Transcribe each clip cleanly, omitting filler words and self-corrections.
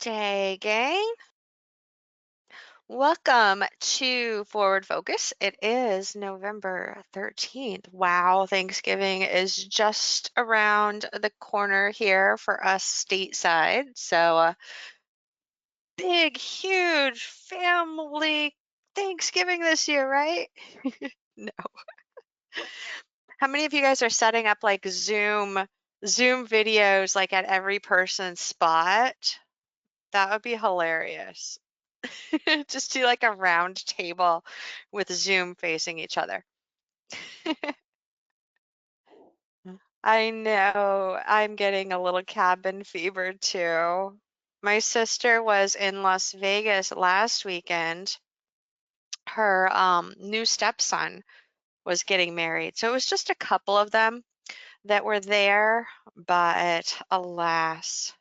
day, gang. Welcome to Forward Focus. It is November 13th. Wow, Thanksgiving is just around the corner here for us stateside. Big, huge family Thanksgiving this year, right? No. How many of you guys are setting up like Zoom videos like at every person's spot? That would be hilarious. Just do like a round table with Zoom facing each other. I know. I'm getting a little cabin fever too. My sister was in Las Vegas last weekend. Her new stepson was getting married. So it was just a couple of them that were there, but alas,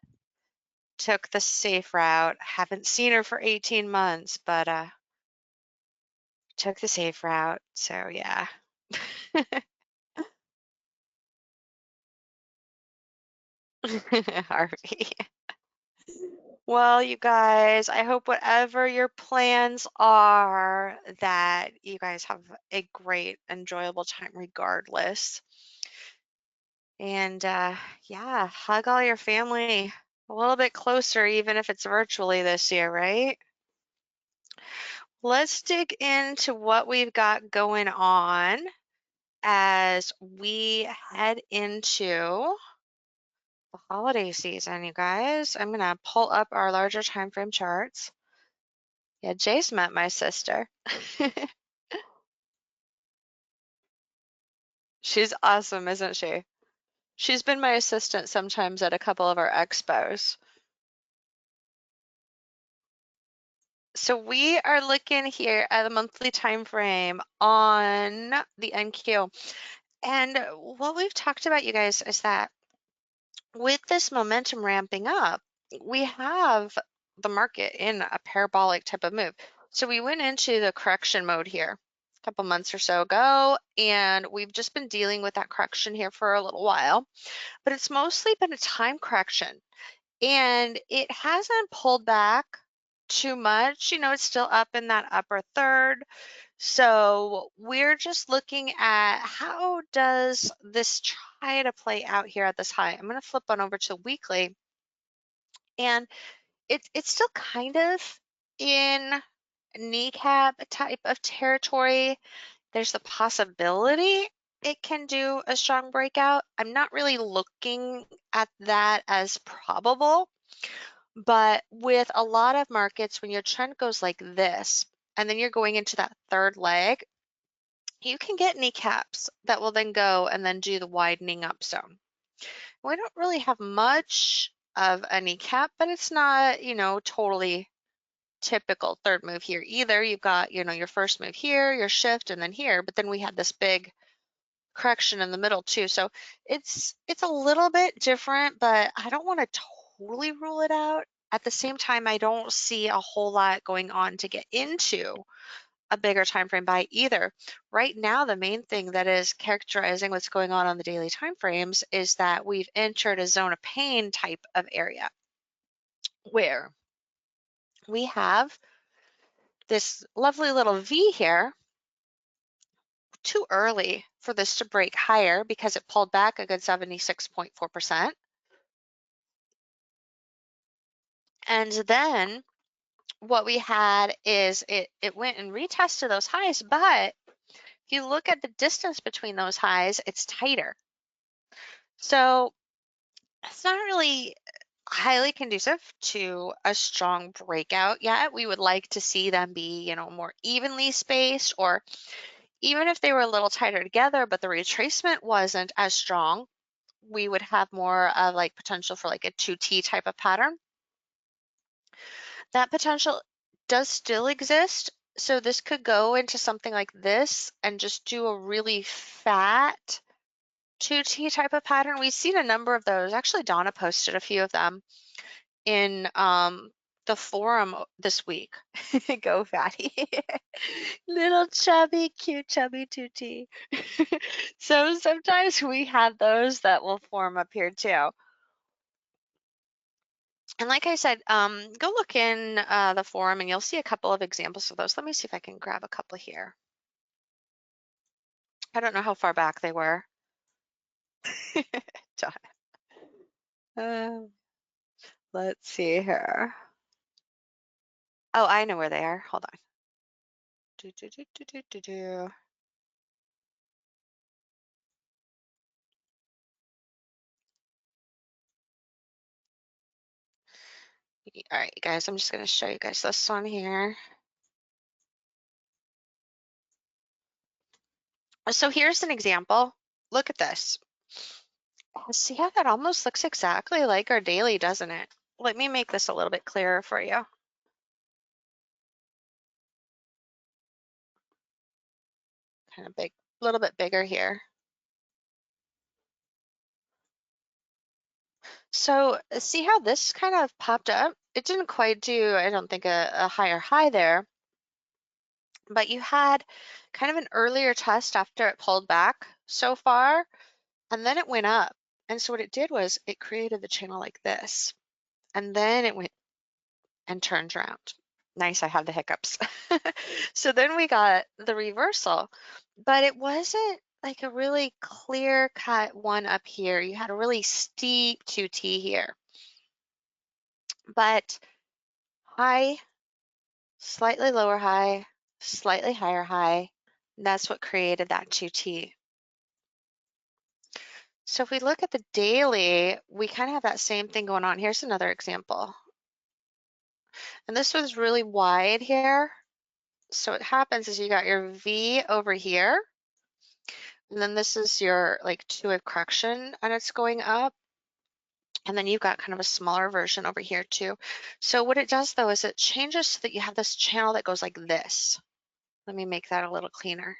took the safe route. Haven't seen her for 18 months, but took the safe route. So yeah. Harvey. Well, you guys, I hope whatever your plans are, that you guys have a great, enjoyable time regardless. And yeah, hug all your family a little bit closer, even if it's virtually this year, right? Let's dig into what we've got going on as we head into the holiday season, you guys. I'm gonna pull up our larger time frame charts. Yeah, Jace met my sister. She's awesome, isn't she? She's been my assistant sometimes at a couple of our expos. So we are looking here at the monthly time frame on the NQ. And what we've talked about, you guys, is that with this momentum ramping up, we have the market in a parabolic type of move. So we went into the correction mode here a couple months or so ago, and we've just been dealing with that correction here for a little while, but it's mostly been a time correction, and it hasn't pulled back too much. You know, it's still up in that upper third. So we're just looking at how does this try to play out here at this high. I'm going to flip on over to weekly, and it's still kind of in kneecap type of territory. There's the possibility it can do a strong breakout. I'm not really looking at that as probable, but with a lot of markets, when your trend goes like this, and then you're going into that third leg, you can get kneecaps that will then go and then do the widening up zone. We don't really have much of a kneecap, but it's not, totally typical third move here either. You've got, your first move here, your shift, and then here, but then we had this big correction in the middle too. So it's a little bit different, but I don't want to totally rule it out. At the same time, I don't see a whole lot going on to get into a bigger time frame buy either. Right now, the main thing that is characterizing what's going on the daily time frames is that we've entered a zone of pain type of area where we have this lovely little V here. Too early for this to break higher because it pulled back a good 76.4%. And then what we had is it went and retested those highs, but if you look at the distance between those highs, it's tighter. So it's not really highly conducive to a strong breakout yet. We would like to see them be, more evenly spaced, or even if they were a little tighter together, but the retracement wasn't as strong, we would have more of like potential for like a 2T type of pattern. That potential does still exist. So this could go into something like this and just do a really fat 2T type of pattern. We've seen a number of those. Actually, Donna posted a few of them in the forum this week. Go fatty. Little chubby, cute chubby 2T. So sometimes we have those that will form up here too. And like I said, go look in the forum and you'll see a couple of examples of those. Let me see if I can grab a couple here. I don't know how far back they were. Um, let's see here. Oh, I know where they are. Hold on. Do, do, do, do, do, do, do. All right, guys, I'm just going to show you guys this one here. So here's an example. Look at this. See how that almost looks exactly like our daily, doesn't it? Let me make this a little bit clearer for you. Kind of big, a little bit bigger here. So see how this kind of popped up? It didn't quite do, I don't think, a higher high there, but you had kind of an earlier test after it pulled back so far, and then it went up. And so what it did was it created the channel like this, and then it went and turned around. Nice, I have the hiccups. So then we got the reversal, but it wasn't like a really clear cut one up here. You had a really steep 2T here, but high, slightly lower high, slightly higher high. That's what created that 2T. So if we look at the daily, we kind of have that same thing going on. Here's another example. And this was really wide here. So what happens is you got your V over here, and then this is your like two-wave correction, and it's going up. And then you've got kind of a smaller version over here too. So what it does though is it changes so that you have this channel that goes like this. Let me make that a little cleaner.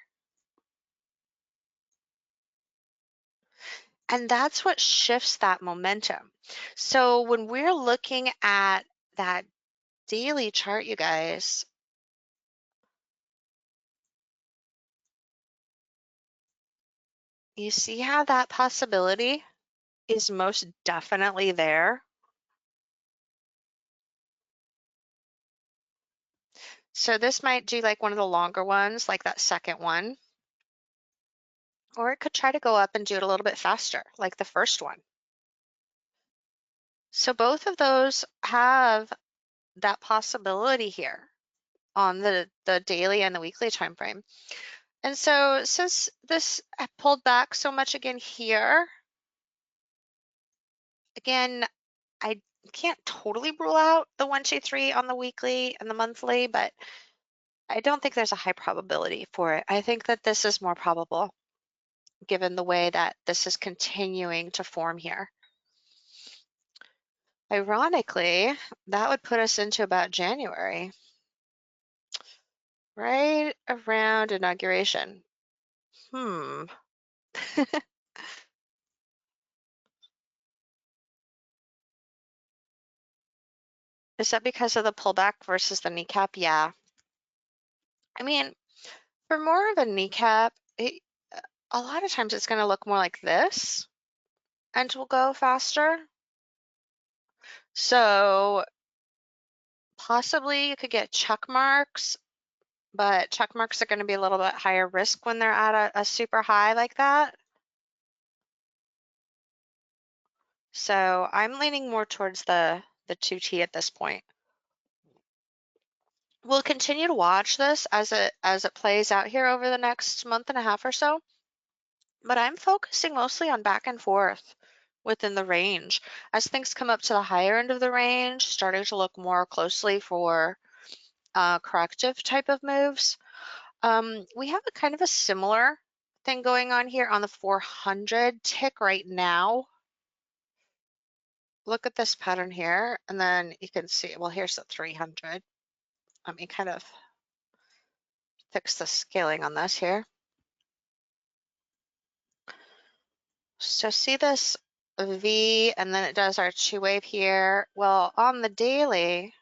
And that's what shifts that momentum. So when we're looking at that daily chart, you guys, you see how that possibility is most definitely there. So this might do like one of the longer ones, like that second one, or it could try to go up and do it a little bit faster, like the first one. So both of those have that possibility here on the daily and the weekly time frame. And so since this pulled back so much again here, again, I can't totally rule out the 1, 2, 3 on the weekly and the monthly, but I don't think there's a high probability for it. I think that this is more probable given the way that this is continuing to form here. Ironically, that would put us into about January, right around inauguration. Is that because of the pullback versus the kneecap? Yeah. I mean, for more of a kneecap, a lot of times it's going to look more like this and will go faster. So possibly you could get check marks, but check marks are going to be a little bit higher risk when they're at a super high like that. So I'm leaning more towards the 2T at this point. We'll continue to watch this as it plays out here over the next month and a half or so. But I'm focusing mostly on back and forth within the range. As things come up to the higher end of the range, starting to look more closely for corrective type of moves. We have a kind of a similar thing going on here on the 400 tick right now. Look at this pattern here, and then you can see, well, here's the 300. Let me kind of fix the scaling on this here. So see this V, and then it does our two-wave here. Well, on the daily,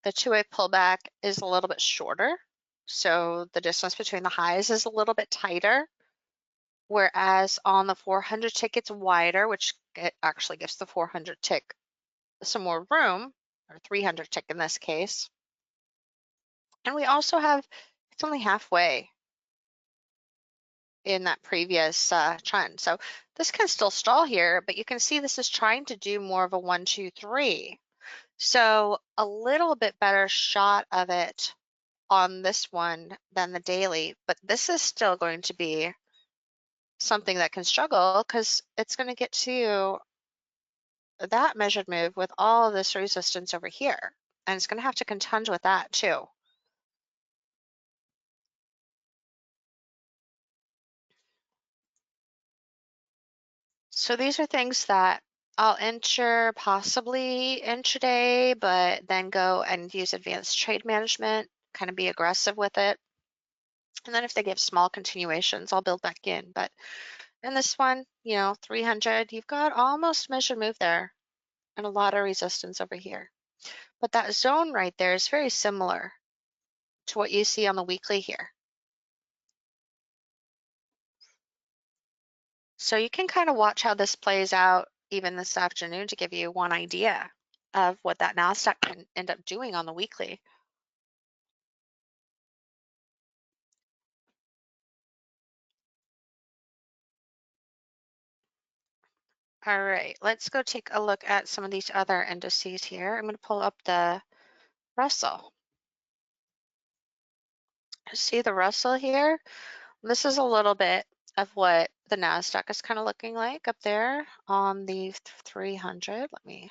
the two-wave pullback is a little bit shorter. So the distance between the highs is a little bit tighter. Whereas on the 400 tick, it's wider, which it actually gives the 400 tick some more room, or 300 tick in this case. And we also have, it's only halfway in that previous trend. So this can still stall here, but you can see this is trying to do more of a 1, 2, 3. So a little bit better shot of it on this one than the daily, but this is still going to be something that can struggle because it's going to get to that measured move with all of this resistance over here. And it's going to have to contend with that too. So these are things that I'll enter possibly intraday, but then go and use advanced trade management, kind of be aggressive with it. And then if they give small continuations, I'll build back in. But in this one, 300, you've got almost measured move there and a lot of resistance over here. But that zone right there is very similar to what you see on the weekly here. So you can kind of watch how this plays out even this afternoon to give you one idea of what that NASDAQ can end up doing on the weekly. All right, let's go take a look at some of these other indices here. I'm going to pull up the Russell. See the Russell here? This is a little bit of what the NASDAQ is kind of looking like up there on the 300. Let me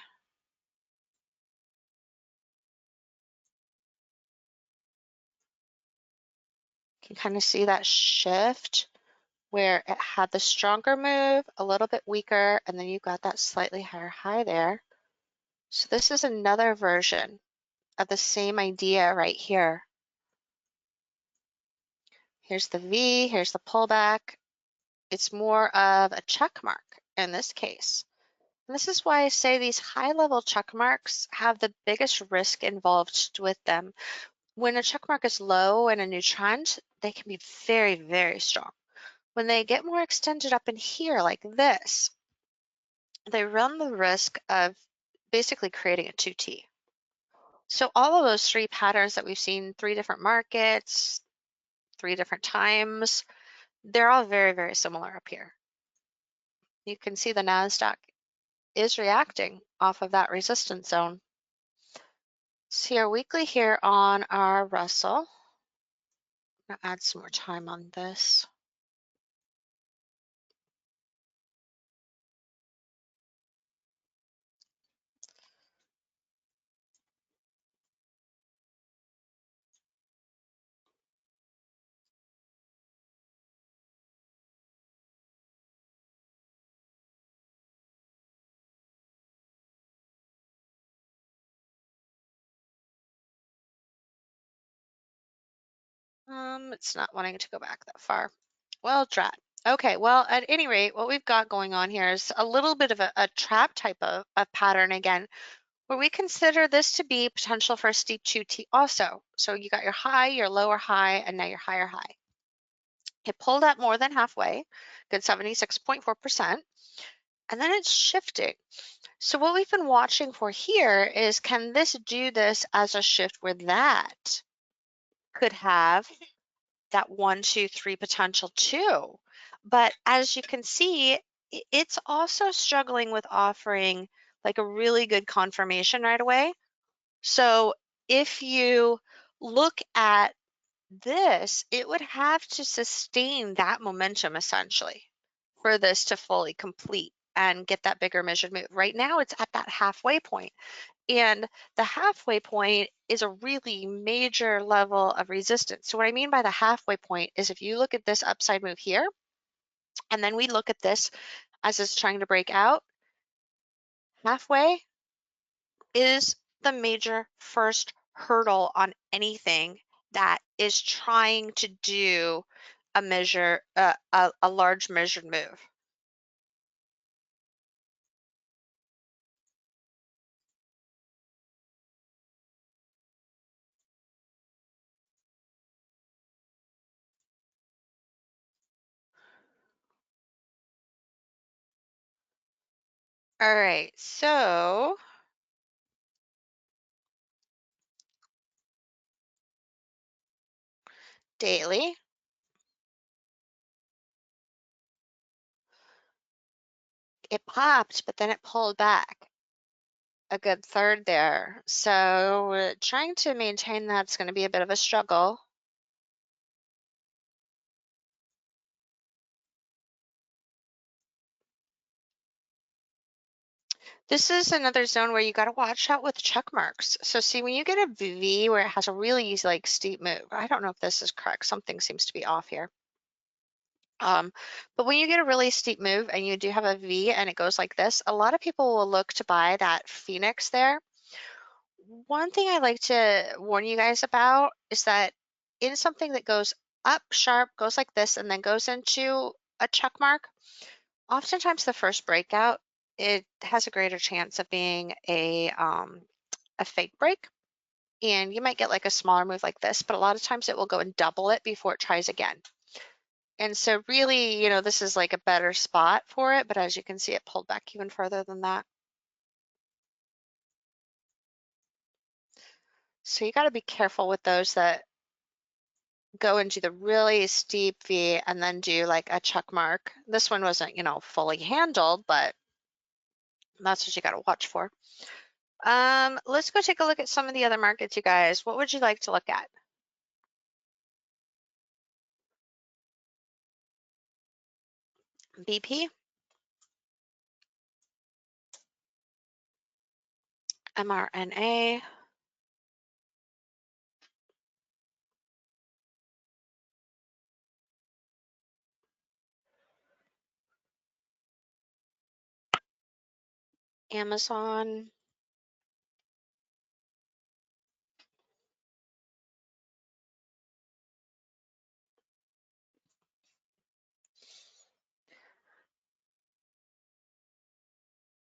can kind of see that shift where it had the stronger move, a little bit weaker, and then you got that slightly higher high there. So this is another version of the same idea right here. Here's the V, here's the pullback. It's more of a check mark in this case. And this is why I say these high-level check marks have the biggest risk involved with them. When a check mark is low in a new trend, they can be very, very strong. When they get more extended up in here like this, they run the risk of basically creating a 2T. So all of those three patterns that we've seen, 3 different markets, 3 different times, they're all very, very similar up here. You can see the NASDAQ is reacting off of that resistance zone. See our weekly here on our Russell. I'm gonna add some more time on this. It's not wanting to go back that far. Well, drat. Okay, well, at any rate, what we've got going on here is a little bit of a trap type of pattern again, where we consider this to be potential for a steep 2T also. So you got your high, your lower high, and now your higher high. It pulled up more than halfway, good 76.4%, and then it's shifting. So what we've been watching for here is, can this do this as a shift where that could have that 1, 2, 3 potential too? But as you can see, it's also struggling with offering like a really good confirmation right away. So if you look at this, it would have to sustain that momentum essentially for this to fully complete and get that bigger measured move. Right now, it's at that halfway point. And the halfway point is a really major level of resistance. So what I mean by the halfway point is if you look at this upside move here, and then we look at this as it's trying to break out, halfway is the major first hurdle on anything that is trying to do a measure, a large measured move. All right, so Daily. It popped, but then it pulled back a good third there. So trying to maintain that's going to be a bit of a struggle. This is another zone where you got to watch out with check marks. So see, when you get a V where it has a really like steep move, I don't know if this is correct. Something seems to be off here. But when you get a really steep move and you do have a V and it goes like this, a lot of people will look to buy that Phoenix there. One thing I like to warn you guys about is that in something that goes up sharp, goes like this, and then goes into a check mark, oftentimes the first breakout, it has a greater chance of being a fake break. And you might get like a smaller move like this, but a lot of times it will go and double it before it tries again. And so really, this is like a better spot for it, but as you can see, it pulled back even further than that. So you got to be careful with those that go into the really steep V and then do like a check mark. This one wasn't, fully handled, but that's what you got to watch for. Let's go take a look at some of the other markets, you guys. What would you like to look at? BP, mRNA, Amazon,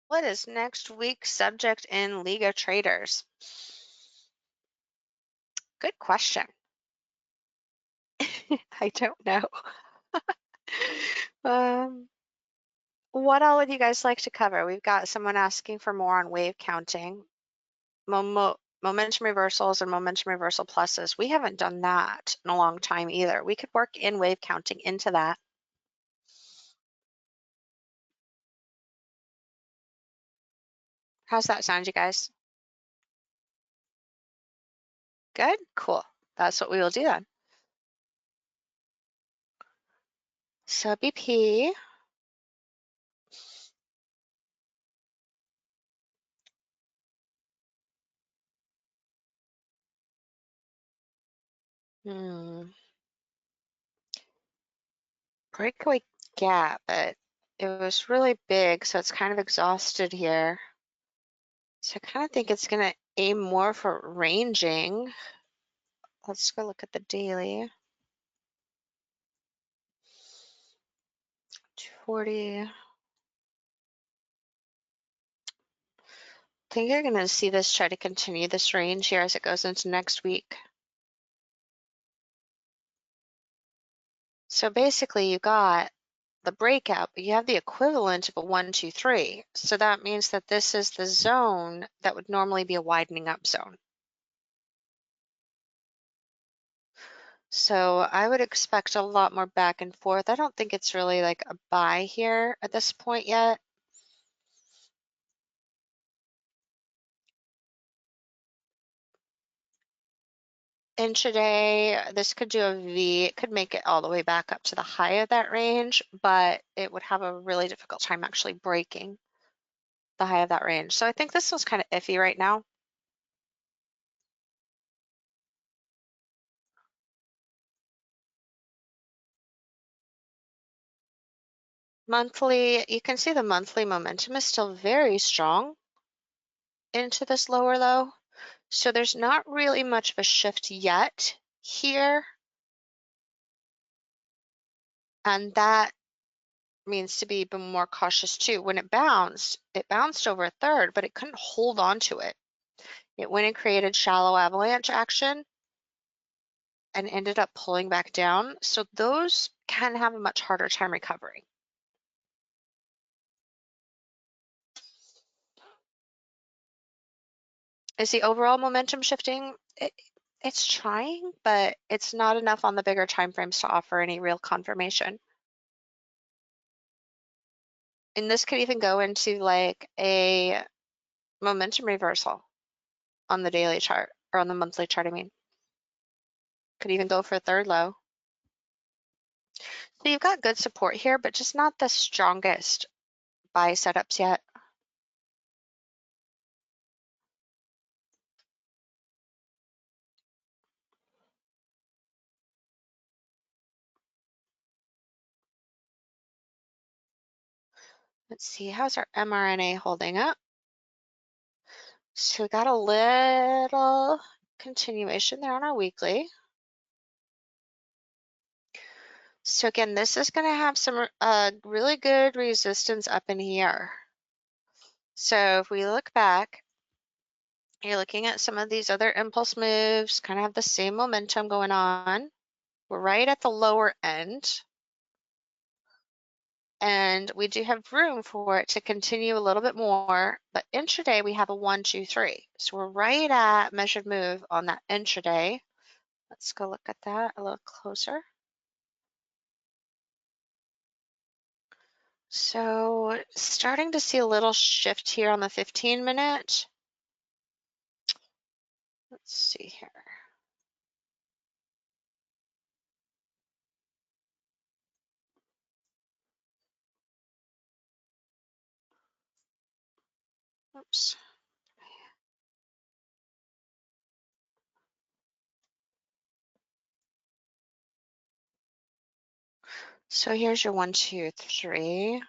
what is next week's subject in League of Traders? Good question. I don't know. What all would you guys like to cover? We've got someone asking for more on wave counting, momentum reversals and momentum reversal pluses. We haven't done that in a long time either. We could work in wave counting into that. How's that sound, you guys? Good? Cool. That's what we will do then. So BP. Breakaway gap, but it was really big, so it's kind of exhausted here. So I kind of think it's going to aim more for ranging. Let's go look at the daily. 240. I think you're going to see this try to continue this range here as it goes into next week. So basically you got the breakout, but you have the equivalent of a 1, 2, 3. So that means that this is the zone that would normally be a widening up zone. So I would expect a lot more back and forth. I don't think it's really like a buy here at this point yet. Intraday, this could do a V. It could make it all the way back up to the high of that range, but it would have a really difficult time actually breaking the high of that range. So I think this was kind of iffy right now. Monthly, you can see the monthly momentum is still very strong into this lower low. So there's not really much of a shift yet here. And that means to be more cautious too. When it bounced over a third, but it couldn't hold on to it. It went and created shallow avalanche action and ended up pulling back down. So those can have a much harder time recovering. Is the overall momentum shifting? It's trying, but it's not enough on the bigger time frames to offer any real confirmation. And this could even go into like a momentum reversal on the daily chart or on the monthly chart, I mean. Could even go for a third low. So you've got good support here, but just not the strongest buy setups yet. Let's see, how's our mRNA holding up? So we got a little continuation there on our weekly. So again, this is going to have some really good resistance up in here. So if we look back, you're looking at some of these other impulse moves, kind of have the same momentum going on. We're right at the lower end. And we do have room for it to continue a little bit more, but intraday we have a 1, 2, 3. So we're right at measured move on that intraday. Let's go look at that a little closer. So starting to see a little shift here on the 15-minute. Let's see here. Oops. So here's your 1, 2, 3.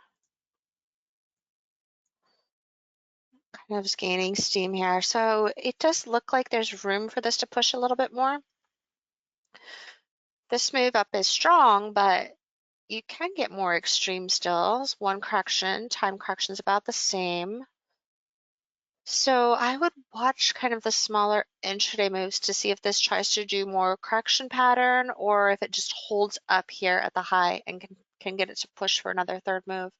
Kind of gaining steam here. So it does look like there's room for this to push a little bit more. This move up is strong, but you can get more extreme stills. One correction, time correction is about the same. So I would watch kind of the smaller intraday moves to see if this tries to do more correction pattern or if it just holds up here at the high and can get it to push for another third move.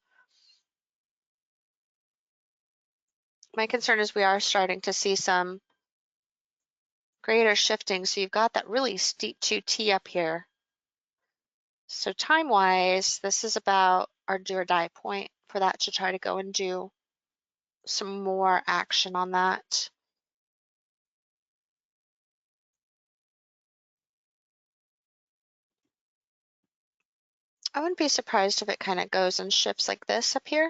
My concern is we are starting to see some greater shifting. So you've got that really steep 2T up here. So time-wise, this is about our do or die point for that to try to go and do some more action on that. I wouldn't be surprised if it kind of goes and shifts like this up here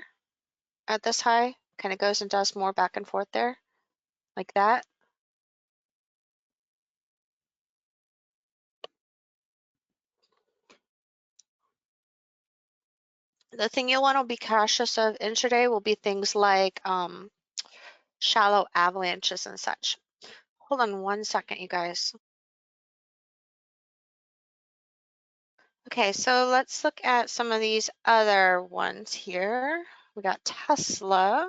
at this high, kind of goes and does more back and forth there, like that. The thing you'll want to be cautious of intraday will be things like shallow avalanches and such. Hold on 1 second, you guys. Okay, so let's look at some of these other ones here. We got Tesla.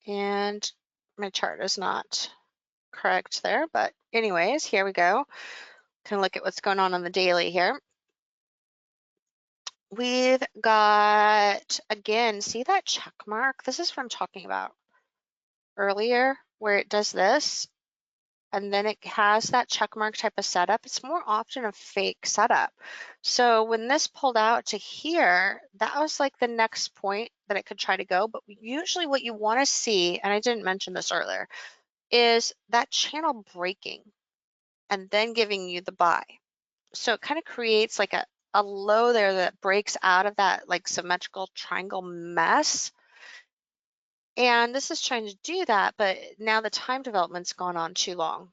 And my chart is not correct there, but anyways, here we go. Kind of look at what's going on the daily here. We've got, again, see that check mark? This is what I'm talking about earlier, where it does this, and then it has that check mark type of setup. It's more often a fake setup. So when this pulled out to here, that was like the next point that it could try to go. But usually what you want to see, and I didn't mention this earlier, is that channel breaking and then giving you the buy. So it kind of creates like a low there that breaks out of that like symmetrical triangle mess. And this is trying to do that, but now the time development's gone on too long.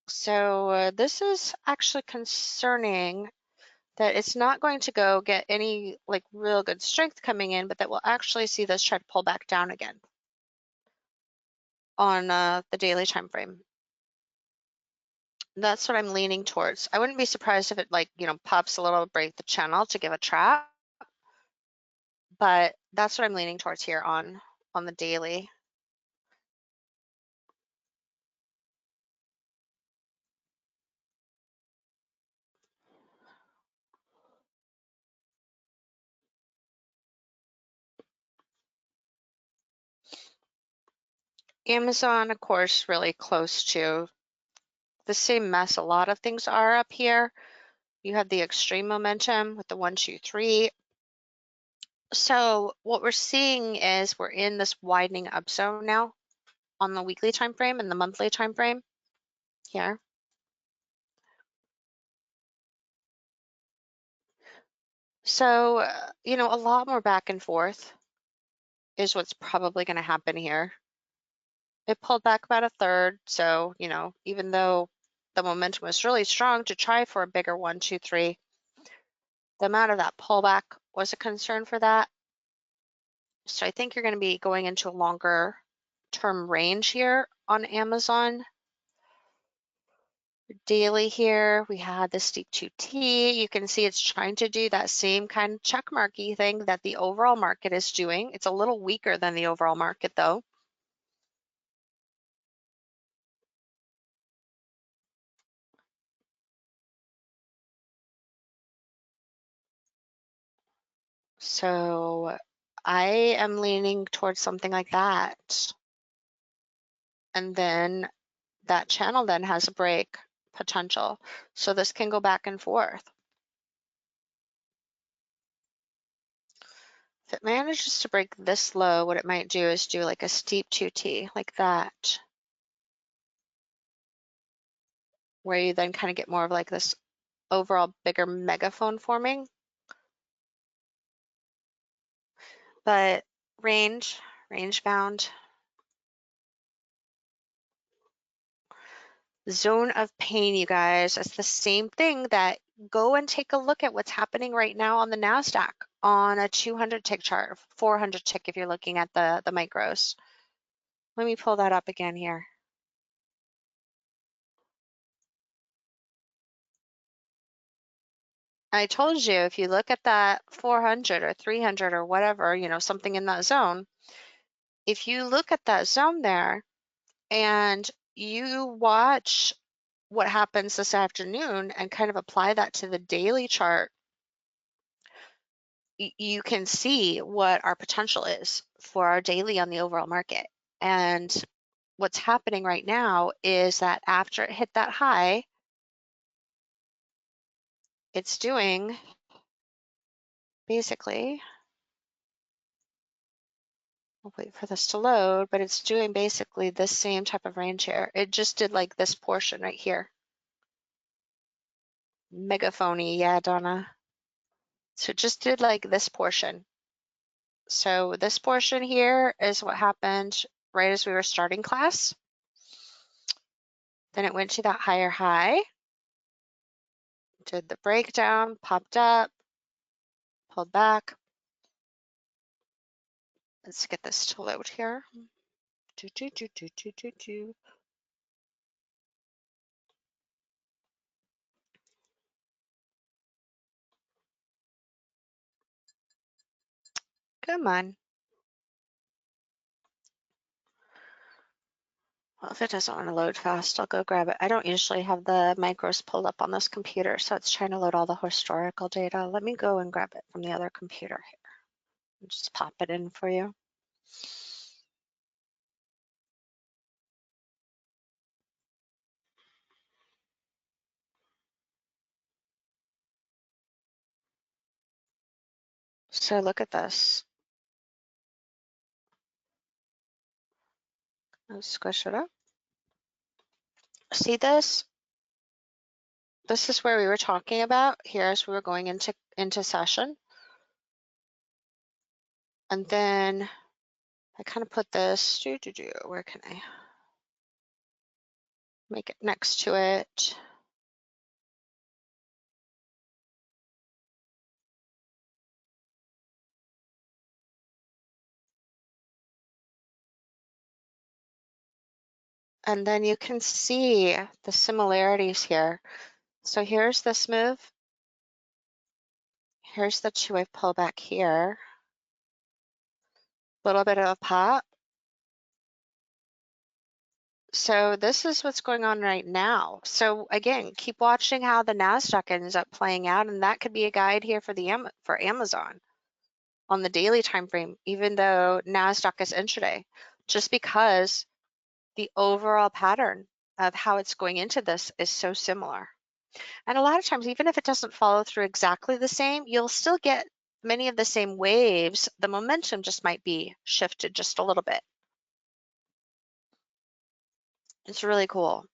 So this is actually concerning that it's not going to go get any like real good strength coming in, but that we'll actually see this try to pull back down again on the daily time frame. That's what I'm leaning towards. I wouldn't be surprised if it like, pops a little, break the channel to give a trap, but that's what I'm leaning towards here on the daily. Amazon, of course, really close to the same mess a lot of things are up here. You have the extreme momentum with the 1, 2, 3. So what we're seeing is we're in this widening up zone now on the weekly time frame and the monthly time frame here. So, a lot more back and forth is what's probably going to happen here. It pulled back about a third. So, even though the momentum was really strong to try for a bigger 1, 2, 3, the amount of that pullback was a concern for that. So I think you're going to be going into a longer term range here on Amazon. Daily here, we had the steep 2T. You can see it's trying to do that same kind of check marky thing that the overall market is doing. It's a little weaker than the overall market though. So I am leaning towards something like that. And then that channel then has a break potential. So this can go back and forth. If it manages to break this low, what it might do is do like a steep 2T like that, where you then kind of get more of like this overall bigger megaphone forming. But range bound, zone of pain, you guys. It's the same thing that go and take a look at what's happening right now on the NASDAQ on a 200 tick chart, 400 tick if you're looking at the micros. Let me pull that up again here. I told you, if you look at that 400 or 300 or whatever, something in that zone, if you look at that zone there and you watch what happens this afternoon and kind of apply that to the daily chart, you can see what our potential is for our daily on the overall market. And what's happening right now is that after it hit that high, it's doing basically, I'll wait for this to load, but it's doing basically the same type of range here. It just did like this portion right here. Megaphony, yeah, Donna. So it just did like this portion. So this portion here is what happened right as we were starting class. Then it went to that higher high, did the breakdown, popped up, pulled back. Let's get this to load here. Do, do, do, do, do, do, do. Come on. Well, if it doesn't want to load fast, I'll go grab it. I don't usually have the micros pulled up on this computer, so it's trying to load all the historical data. Let me go and grab it from the other computer here. And just pop it in for you. So look at this. Let's squish it up. See this? This is where we were talking about here as we were going into session. And then I kind of put this, where can I make it next to it? And then you can see the similarities here. So here's this move. Here's the two-way pullback here. A little bit of a pop. So this is what's going on right now. So again, keep watching how the NASDAQ ends up playing out, and that could be a guide here for Amazon on the daily time frame, even though NASDAQ is intraday, just because the overall pattern of how it's going into this is so similar. And a lot of times, even if it doesn't follow through exactly the same, you'll still get many of the same waves. The momentum just might be shifted just a little bit. It's really cool.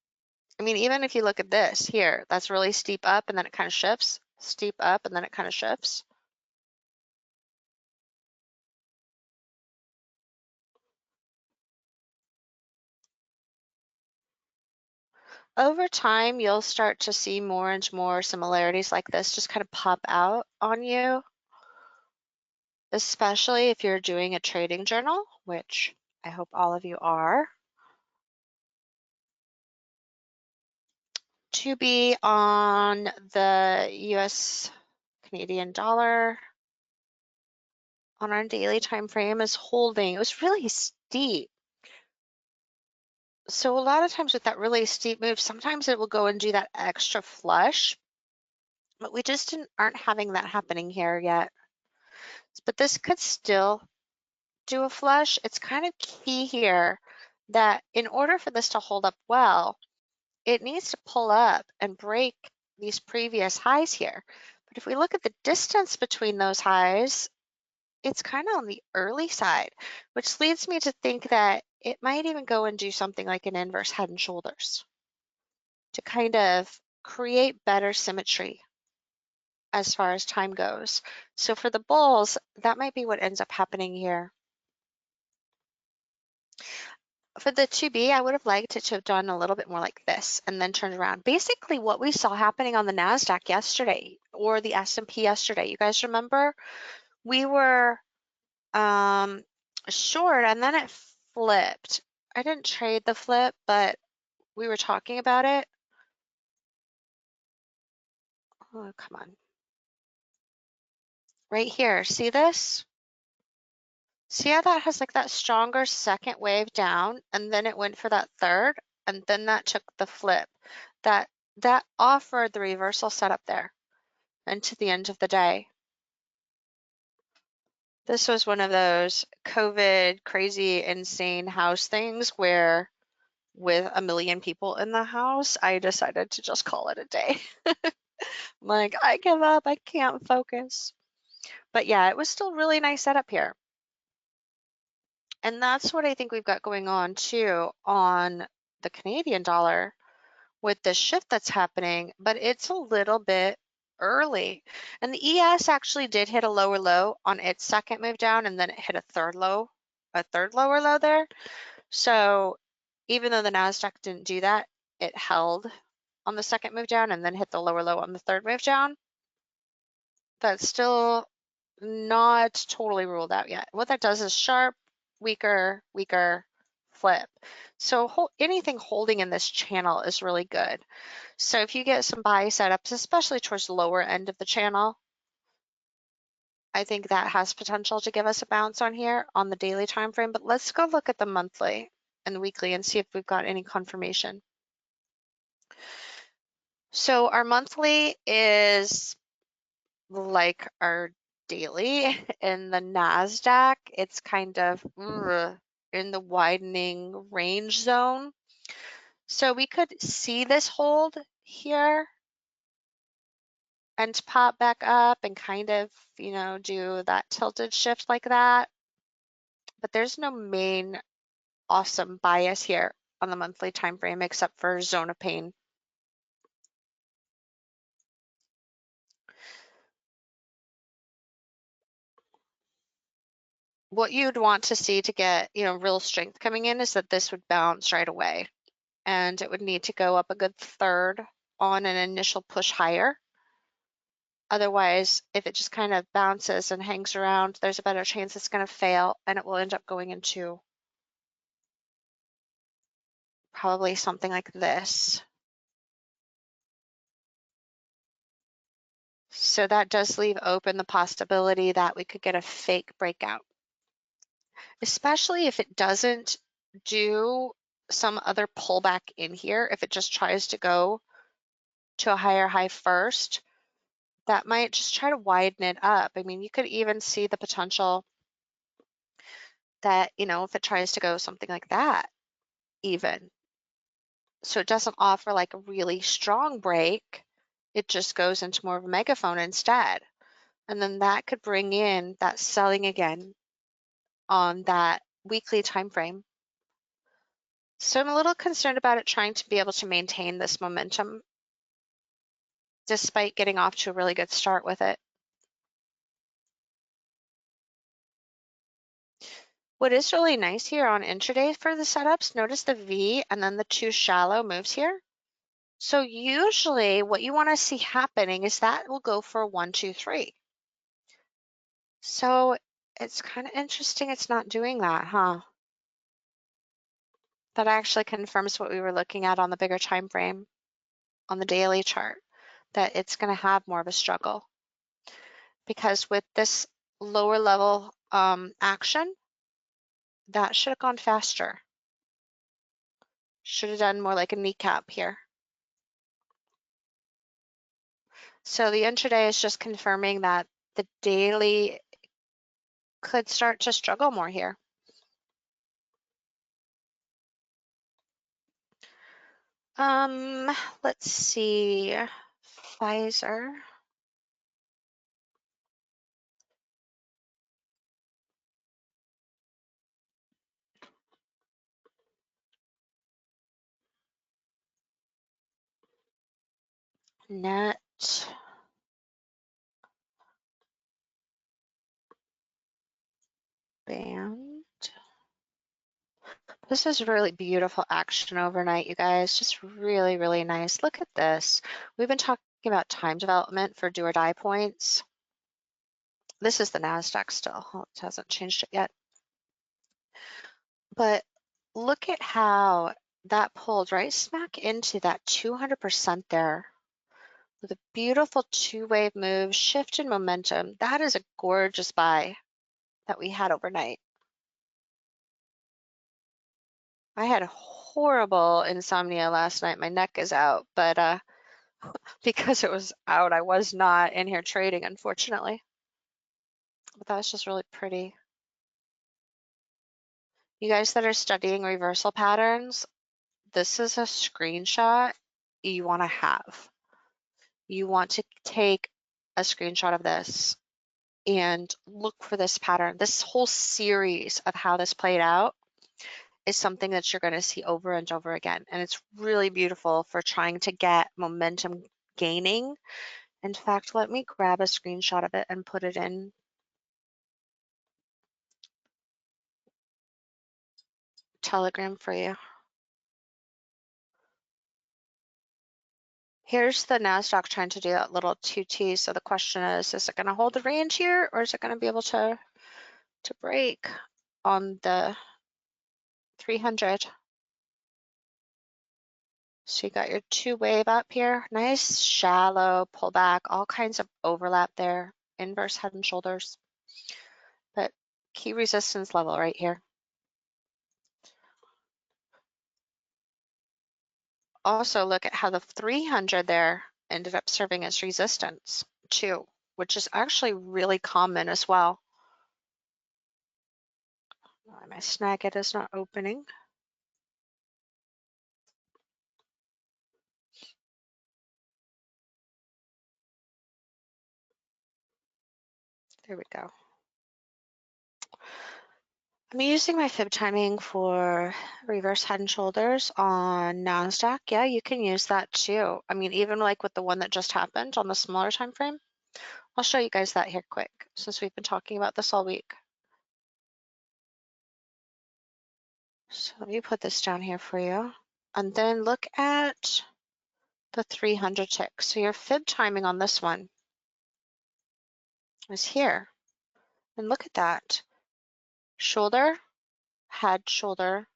I mean, even if you look at this here, that's really steep up and then it kind of shifts, steep up and then it kind of shifts. Over time, you'll start to see more and more similarities like this just kind of pop out on you, especially if you're doing a trading journal, which I hope all of you are. To be on the US Canadian dollar on our daily time frame is holding. It was really steep. So a lot of times with that really steep move, sometimes it will go and do that extra flush, but we just aren't having that happening here yet. But this could still do a flush. It's kind of key here that in order for this to hold up well, it needs to pull up and break these previous highs here. But if we look at the distance between those highs, it's kind of on the early side, which leads me to think that it might even go and do something like an inverse head and shoulders to kind of create better symmetry as far as time goes. So for the bulls, that might be what ends up happening here. For the 2B, I would have liked it to have done a little bit more like this and then turned around. Basically what we saw happening on the NASDAQ yesterday or the S&P yesterday, you guys remember? We were short and then it flipped. I didn't trade the flip, but we were talking about it. Oh, come on. Right here, see this? See how that has like that stronger second wave down and then it went for that third and then that took the flip. That offered the reversal setup there and to the end of the day. This was one of those COVID crazy insane house things where with a million people in the house, I decided to just call it a day. Like, I give up, I can't focus. But yeah, it was still really nice setup here. And that's what I think we've got going on too on the Canadian dollar with this shift that's happening, but it's a little bit early. And the ES actually did hit a lower low on its second move down and then it hit a third lower low there. So even though the NASDAQ didn't do that, it held on the second move down and then hit the lower low on the third move down. That's still not totally ruled out yet. What that does is sharp, weaker, weaker, flip. So anything holding in this channel is really good. So if you get some buy setups, especially towards the lower end of the channel, I think that has potential to give us a bounce on here on the daily time frame. But let's go look at the monthly and the weekly and see if we've got any confirmation. So our monthly is like our daily. In the NASDAQ, it's kind of in the widening range zone. So we could see this hold here and pop back up and kind of, do that tilted shift like that. But there's no main awesome bias here on the monthly time frame except for zone of pain. What you'd want to see to get, real strength coming in is that this would bounce right away. And it would need to go up a good third on an initial push higher. Otherwise, if it just kind of bounces and hangs around, there's a better chance it's going to fail and it will end up going into probably something like this. So that does leave open the possibility that we could get a fake breakout, especially if it doesn't do some other pullback in here. If it just tries to go to a higher high first, that might just try to widen it up. I mean, you could even see the potential that, if it tries to go something like that, even. So it doesn't offer like a really strong break. It just goes into more of a megaphone instead. And then that could bring in that selling again on that weekly time frame. So I'm a little concerned about it trying to be able to maintain this momentum despite getting off to a really good start with it. What is really nice here on intraday for the setups, notice the V and then the two shallow moves here. So usually what you want to see happening is that will go for 1, 2, 3. So it's kind of interesting it's not doing that, huh? That actually confirms what we were looking at on the bigger time frame on the daily chart, that it's going to have more of a struggle. Because with this lower level action, that should have gone faster. Should have done more like a kneecap here. So the intraday is just confirming that the daily could start to struggle more here. Let's see, Pfizer. Net. Band. This is really beautiful action overnight, you guys. Just really, really nice. Look at this. We've been talking about time development for do or die points. This is the NASDAQ still. It hasn't changed it yet. But look at how that pulled right smack into that 200% there with a beautiful two-wave move, shift in momentum. That is a gorgeous buy that we had overnight. I had horrible insomnia last night. My neck is out, but because it was out, I was not in here trading, unfortunately. But that was just really pretty. You guys that are studying reversal patterns, this is a screenshot you want to have. You want to take a screenshot of this and look for this pattern. This whole series of how this played out is something that you're going to see over and over again. And it's really beautiful for trying to get momentum gaining. In fact, let me grab a screenshot of it and put it in Telegram for you. Here's the NASDAQ trying to do that little 2T. So the question is it going to hold the range here or is it going to be able to break on the 300? So you got your two wave up here, nice shallow pullback, all kinds of overlap there, inverse head and shoulders, but key resistance level right here. Also look at how the 300 there ended up serving as resistance too, which is actually really common as well. My Snagit is not opening. There we go. I'm using my fib timing for reverse head and shoulders on NASDAQ. Yeah, you can use that too. I mean, even like with the one that just happened on the smaller time frame. I'll show you guys that here quick, since we've been talking about this all week. So let me put this down here for you. And then look at the 300 tick. So your fib timing on this one is here. And look at that. Shoulder, head, shoulder.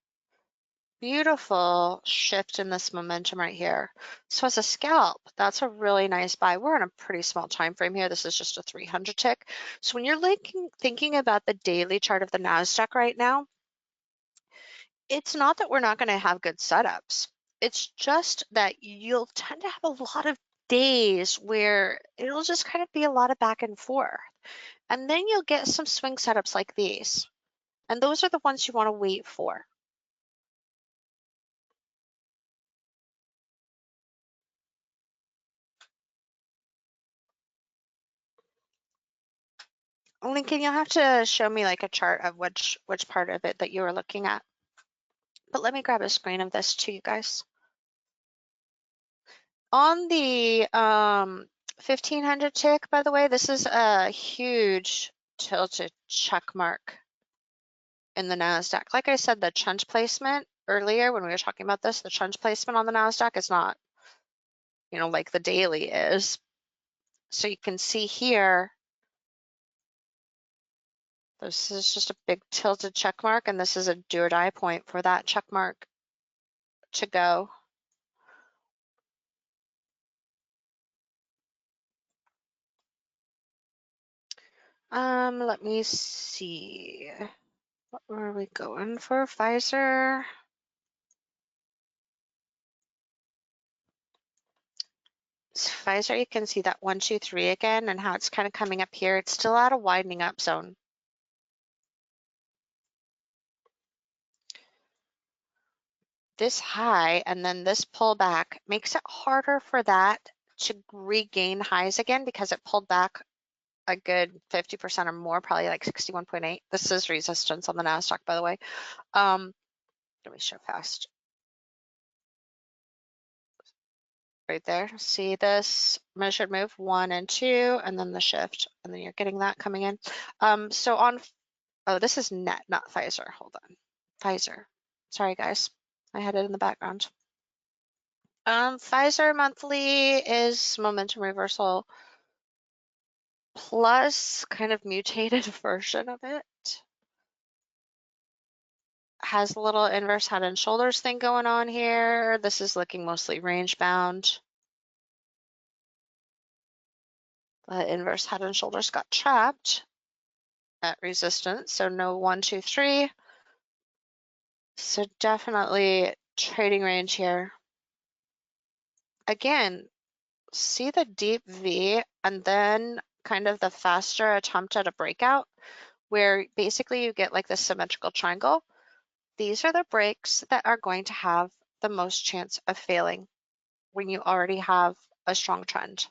Beautiful shift in this momentum right here. So as a scalp, that's a really nice buy. We're on a pretty small time frame here. This is just a 300 tick. So when you're thinking about the daily chart of the NASDAQ right now, it's not that we're not going to have good setups. It's just that you'll tend to have a lot of days where it'll just kind of be a lot of back and forth. And then you'll get some swing setups like these. And those are the ones you want to wait for. Lincoln, you'll have to show me like a chart of which part of it that you were looking at. But let me grab a screen of this to you guys. On the 1500 tick, by the way, this is a huge tilted check mark in the NASDAQ. Like I said, the trend placement earlier when we were talking about this, the trend placement on the NASDAQ is not, like the daily is. So you can see here, this is just a big tilted check mark, and this is a do or die point for that check mark to go. Let me see. What were we going for? Pfizer. Pfizer, you can see that 1, 2, 3 again and how it's kind of coming up here. It's still at a widening up zone. This high and then this pullback makes it harder for that to regain highs again because it pulled back a good 50% or more, probably like 61.8. This is resistance on the NASDAQ, by the way. Let me show fast. Right there. See this measured move 1 and 2, and then the shift, and then you're getting that coming in. So on, oh, this is net, not Pfizer. Hold on. Pfizer. Sorry, guys. I had it in the background. Pfizer monthly is momentum reversal plus kind of mutated version of it. Has a little inverse head and shoulders thing going on here. This is looking mostly range bound. The inverse head and shoulders got trapped at resistance, so no 1, 2, 3. So definitely trading range here. Again, see the deep V and then kind of the faster attempt at a breakout where basically you get like this symmetrical triangle. These are the breaks that are going to have the most chance of failing when you already have a strong trend.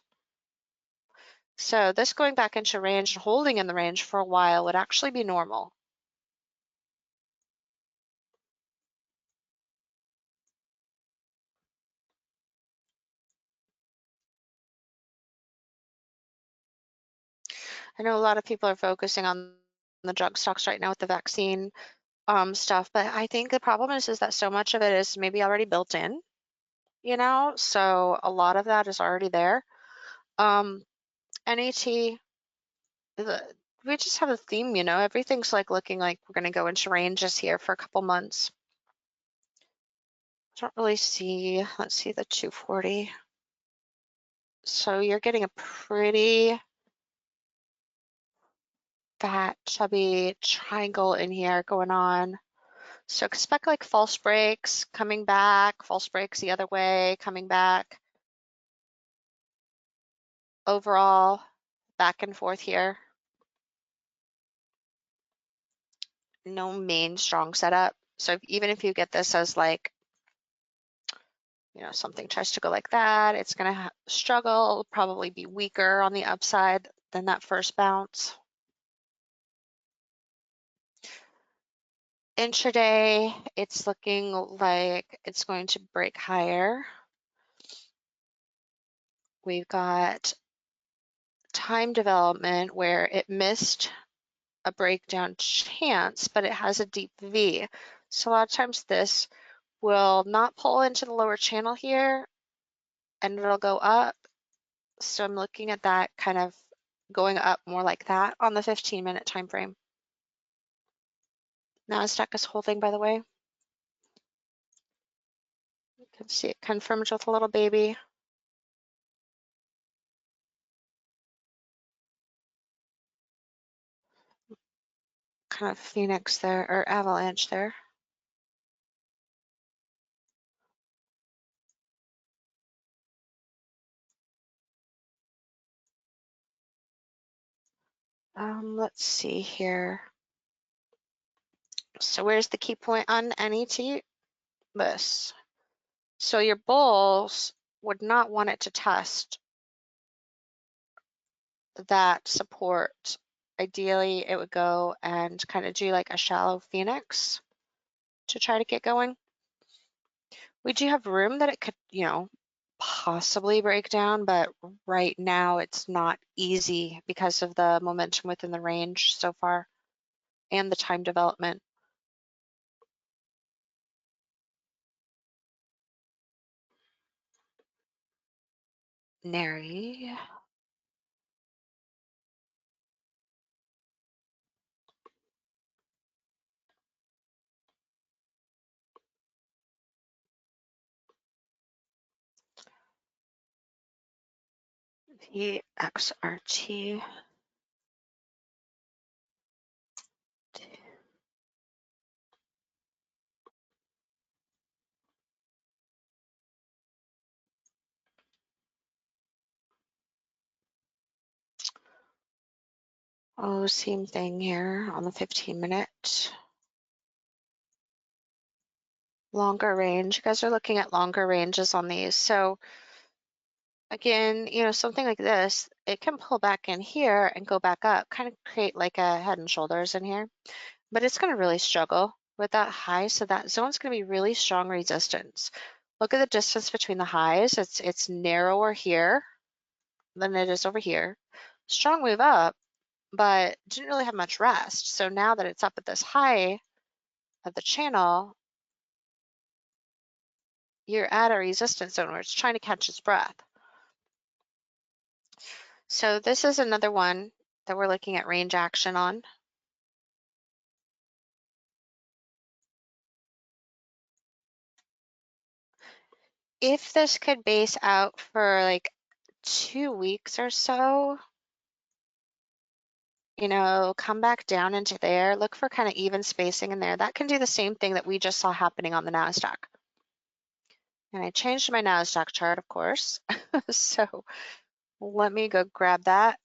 So this going back into range and holding in the range for a while would actually be normal. I know a lot of people are focusing on the drug stocks right now with the vaccine stuff, but I think the problem is that so much of it is maybe already built in, so a lot of that is already there. NAT, we just have a theme, everything's like looking like we're going to go into ranges here for a couple months. I don't really see, let's see the 240. So you're getting a pretty fat, chubby triangle in here going on. So expect like false breaks coming back, false breaks the other way, coming back. Overall, back and forth here. No main strong setup. So even if you get this as like, something tries to go like that, it's going to struggle, probably be weaker on the upside than that first bounce. Intraday, it's looking like it's going to break higher. We've got time development where it missed a breakdown chance, but it has a deep V. So a lot of times this will not pull into the lower channel here and it'll go up. So I'm looking at that kind of going up more like that on the 15-minute time frame. NASDAQ is holding, by the way. You can see it confirmed with a little baby. Kind of phoenix there, or avalanche there. Let's see here. So where's the key point on NET? This. So your bulls would not want it to test that support ideally it would go and kind of do like a shallow phoenix to try to get going. We do have room that it could, possibly break down, but right now it's not easy because of the momentum within the range so far and the time development. Nary. VXRT. Oh, same thing here on the 15-minute. Longer range. You guys are looking at longer ranges on these. So again, something like this, it can pull back in here and go back up, kind of create like a head and shoulders in here, but it's going to really struggle with that high. So that zone's going to be really strong resistance. Look at the distance between the highs. It's narrower here than it is over here. Strong move up, but didn't really have much rest. So now that it's up at this high of the channel, you're at a resistance zone where it's trying to catch its breath. So this is another one that we're looking at range action on. If this could base out for like 2 weeks or so, come back down into there, look for kind of even spacing in there. That can do the same thing that we just saw happening on the NASDAQ. And I changed my NASDAQ chart, of course. So let me go grab that.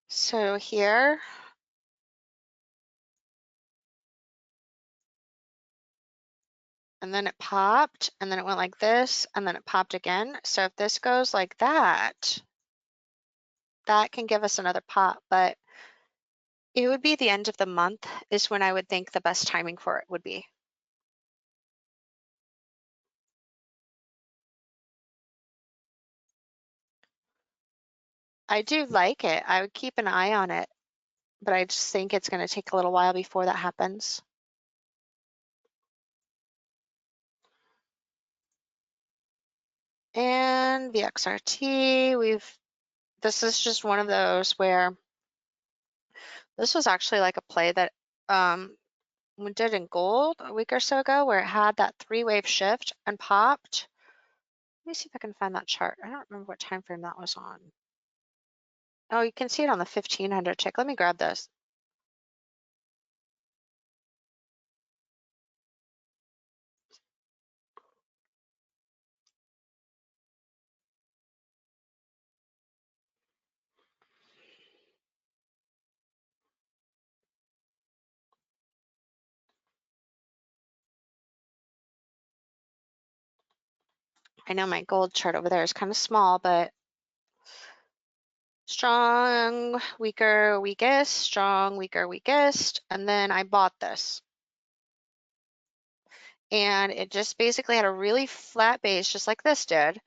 So here, and then it popped, and then it went like this, and then it popped again. So if this goes like that, that can give us another pop, but it would be the end of the month is when I would think the best timing for it would be. I do like it. I would keep an eye on it, but I just think it's going to take a little while before that happens. And the XRT, this is just one of those where this was actually like a play that we did in gold a week or so ago where it had that 3-wave shift and popped. Let me see if I can find that chart. I don't remember what time frame that was on. Oh, you can see it on the 1500 tick. Let me grab this. I know my gold chart over there is kind of small, but strong, weaker, weakest, strong, weaker, weakest, and then I bought this. And it just basically had a really flat base, just like this did.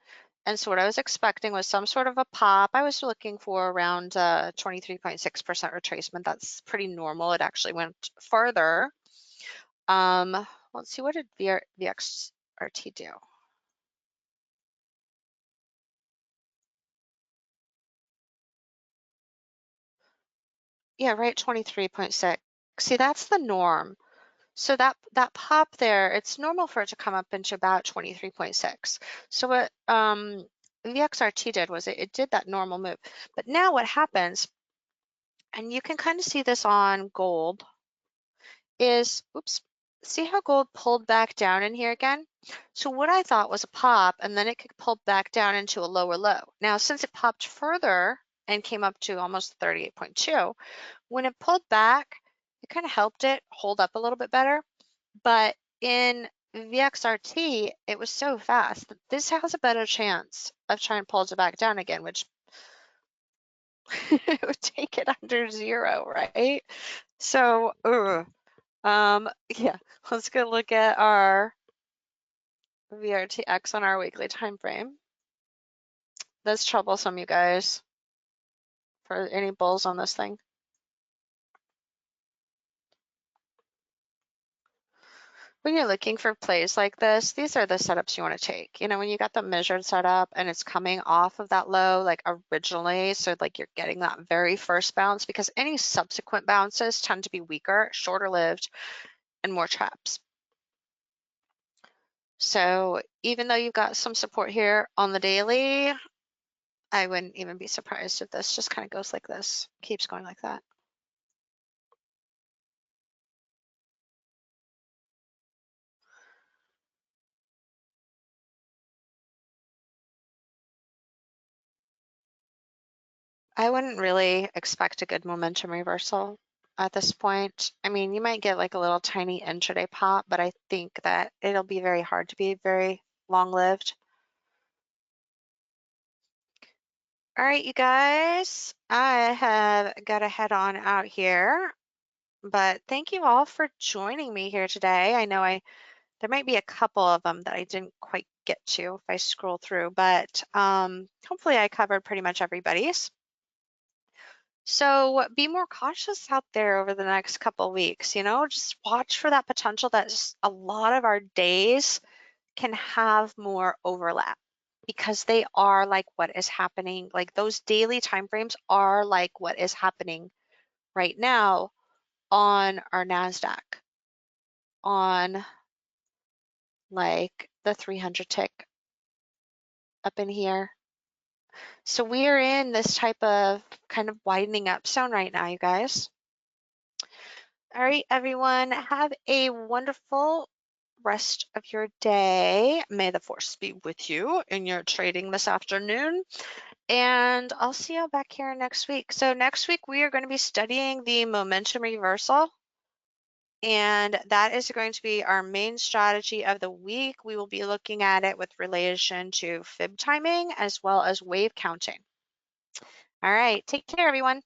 And so what I was expecting was some sort of a pop. I was looking for around 23.6% retracement. That's pretty normal. It actually went farther. Let's see, what did VXRT do? Yeah, right, 23.6. See, that's the norm. So that pop there, it's normal for it to come up into about 23.6. So what the XRT did was it did that normal move. But now what happens, and you can kind of see this on gold, is, oops, see how gold pulled back down in here again? So what I thought was a pop, and then it could pull back down into a lower low. Now, since it popped further and came up to almost 38.2, When it pulled back, it kind of helped it hold up a little bit better. But in VXRT, it was so fast that this has a better chance of trying to pull it back down again, which it would take it under 0, right? So, yeah, let's go look at our VRTX on our weekly time frame. That's troublesome, you guys, for any bulls on this thing. When you're looking for plays like this, these are the setups you want to take. You know, when you got the measured setup and it's coming off of that low, like originally, so like you're getting that very first bounce, because any subsequent bounces tend to be weaker, shorter lived, and more traps. So even though you've got some support here on the daily, I wouldn't even be surprised if this just kind of goes like this, keeps going like that. I wouldn't really expect a good momentum reversal at this point. I mean, you might get like a little tiny intraday pop, but I think that it'll be very hard to be very long-lived. All right, you guys, I have got to head on out here, but thank you all for joining me here today. I know there might be a couple of them that I didn't quite get to if I scroll through, but hopefully I covered pretty much everybody's. So be more cautious out there over the next couple of weeks, you know, just watch for that potential that a lot of our days can have more overlap because they are like what is happening. Like those daily time frames are like what is happening right now on our NASDAQ, on like the 300 tick up in here. So we are in this type of kind of widening up zone right now, you guys. All right, everyone, have a wonderful rest of your day. May the force be with you in your trading this afternoon. And I'll see you back here next week. So next week, we are going to be studying the momentum reversal. And that is going to be our main strategy of the week. We will be looking at it with relation to fib timing as well as wave counting. All right, take care, everyone.